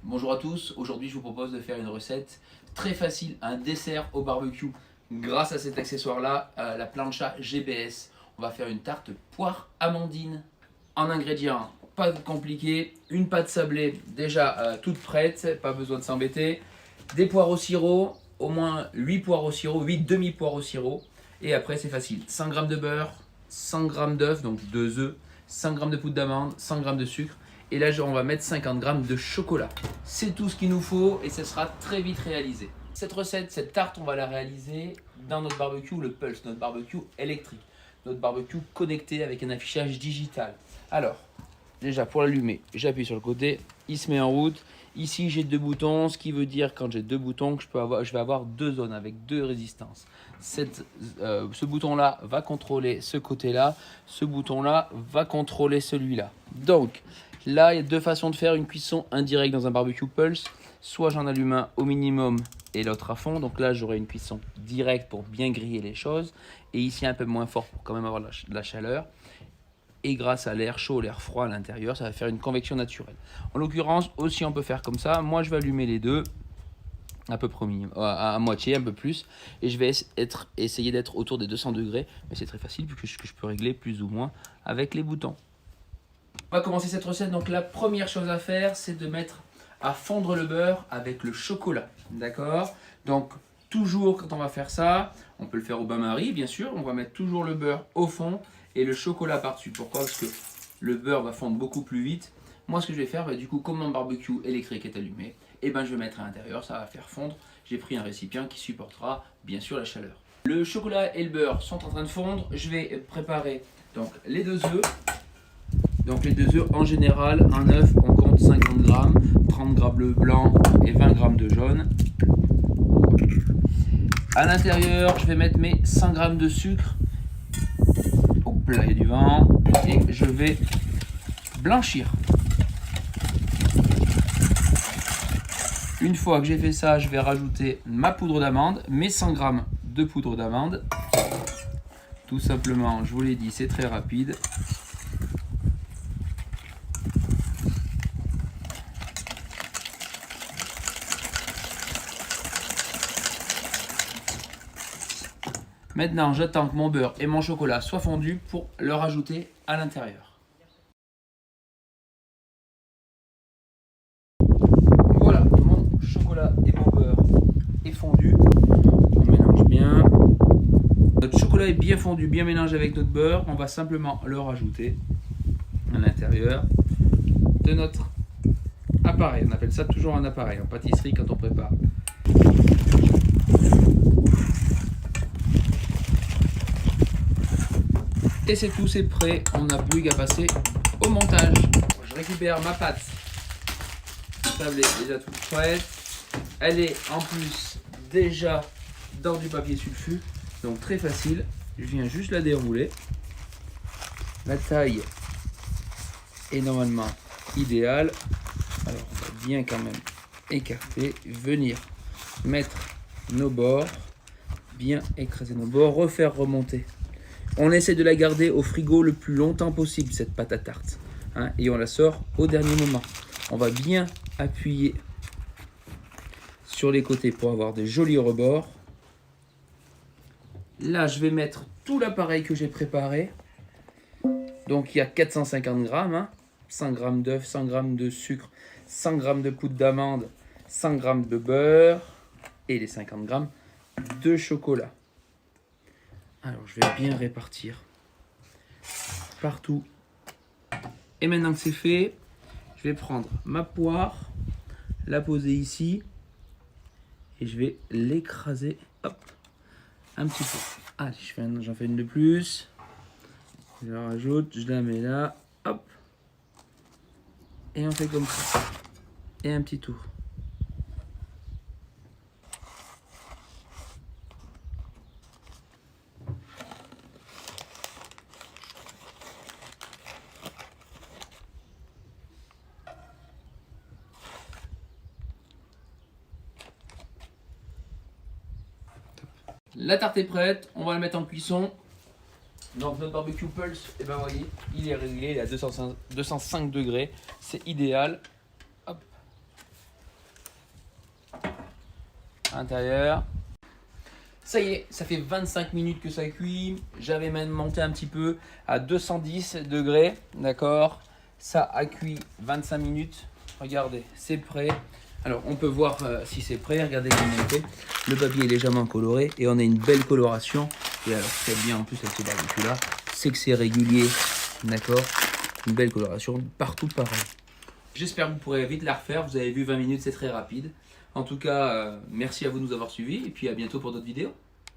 Bonjour à tous, aujourd'hui je vous propose de faire une recette très facile, un dessert au barbecue. Grâce à cet accessoire là, la plancha GBS, on va faire une tarte poire amandine. En ingrédients, pas compliqué, une pâte sablée déjà toute prête, pas besoin de s'embêter. Des poires au sirop, au moins 8 poires au sirop, 8 demi-poires au sirop. Et après c'est facile, 100 g de beurre, 100 g d'œufs, donc 2 œufs, 100 g de poudre d'amande, 100 g de sucre. Et là, on va mettre 50 g de chocolat. C'est tout ce qu'il nous faut et ce sera très vite réalisé. Cette recette, cette tarte, on va la réaliser dans notre barbecue, le Pulse, notre barbecue électrique. Notre barbecue connecté avec un affichage digital. Alors, déjà pour l'allumer, j'appuie sur le côté, il se met en route. Ici, j'ai 2 boutons, ce qui veut dire quand j'ai 2 boutons que je vais avoir 2 zones avec 2 résistances. Ce bouton-là va contrôler ce côté-là, ce bouton-là va contrôler celui-là. Donc, là, il y a 2 façons de faire une cuisson indirecte dans un barbecue Pulse. Soit j'en allume un au minimum et l'autre à fond. Donc là, j'aurai une cuisson directe pour bien griller les choses. Et ici, un peu moins fort pour quand même avoir de la chaleur. Et grâce à l'air chaud, l'air froid à l'intérieur, ça va faire une convection naturelle. En l'occurrence, aussi, on peut faire comme ça. Moi, je vais allumer les deux à peu près à moitié, un peu plus. Et je vais essayer d'être autour des 200 degrés. Mais c'est très facile puisque je peux régler plus ou moins avec les boutons. On va commencer cette recette. Donc la première chose à faire, c'est de mettre à fondre le beurre avec le chocolat. D'accord? Donc toujours quand on va faire ça, on peut le faire au bain-marie bien sûr. On va mettre toujours le beurre au fond et le chocolat par-dessus. Pourquoi? Parce que le beurre va fondre beaucoup plus vite. Moi ce que je vais faire, du coup comme mon barbecue électrique est allumé, je vais mettre à l'intérieur, ça va faire fondre. J'ai pris un récipient qui supportera bien sûr la chaleur. Le chocolat et le beurre sont en train de fondre. Je vais préparer donc les 2 œufs. Donc les 2 œufs, en général, un œuf, on compte 50 g, 30 g de blanc et 20 g de jaune. À l'intérieur, je vais mettre mes 100 g de sucre. Hop là, il y a du vent. Et je vais blanchir. Une fois que j'ai fait ça, je vais rajouter ma poudre d'amande, mes 100 g de poudre d'amande. Tout simplement, je vous l'ai dit, c'est très rapide. Maintenant, j'attends que mon beurre et mon chocolat soient fondus pour le rajouter à l'intérieur. Voilà, mon chocolat et mon beurre est fondu. On mélange bien. Notre chocolat est bien fondu, bien mélangé avec notre beurre. On va simplement le rajouter à l'intérieur de notre appareil. On appelle ça toujours un appareil en pâtisserie quand on prépare. Et c'est tout, c'est prêt. On n'a plus qu'à passer au montage. Je récupère ma pâte sablée déjà toute prête. Elle est en plus déjà dans du papier sulfu, donc très facile. Je viens juste la dérouler. La taille est normalement idéale. Alors on va bien quand même écarter, venir mettre nos bords, bien écraser nos bords, refaire remonter. On essaie de la garder au frigo le plus longtemps possible, cette pâte à tarte. Et on la sort au dernier moment. On va bien appuyer sur les côtés pour avoir des jolis rebords. Là, je vais mettre tout l'appareil que j'ai préparé. Donc, il y a 450 g, 100 g d'œufs, 100 g de sucre, 100 g de poudre d'amande, 100 g de beurre et les 50 g de chocolat. Alors, je vais bien répartir partout. Et maintenant que c'est fait, je vais prendre ma poire, la poser ici et je vais l'écraser, hop, un petit peu. Allez, j'en fais une de plus. Je la rajoute, je la mets là, hop. Et on fait comme ça. Et un petit tour. La tarte est prête, on va la mettre en cuisson. Donc notre barbecue Pulse, et ben voyez, il est réglé, il est à 205 degrés, c'est idéal. Hop. à l'intérieur. Ça y est, ça fait 25 minutes que ça cuit. J'avais même monté un petit peu à 210 degrés. D'accord. Ça a cuit 25 minutes. Regardez, c'est prêt. Alors, on peut voir si c'est prêt. Regardez comme on fait. Le papier est légèrement coloré et on a une belle coloration. Et alors, ce qui est bien en plus avec ce barbecue là, c'est que c'est régulier. D'accord. Une belle coloration. Partout pareil. J'espère que vous pourrez vite la refaire. Vous avez vu 20 minutes, c'est très rapide. En tout cas, merci à vous de nous avoir suivis et puis à bientôt pour d'autres vidéos.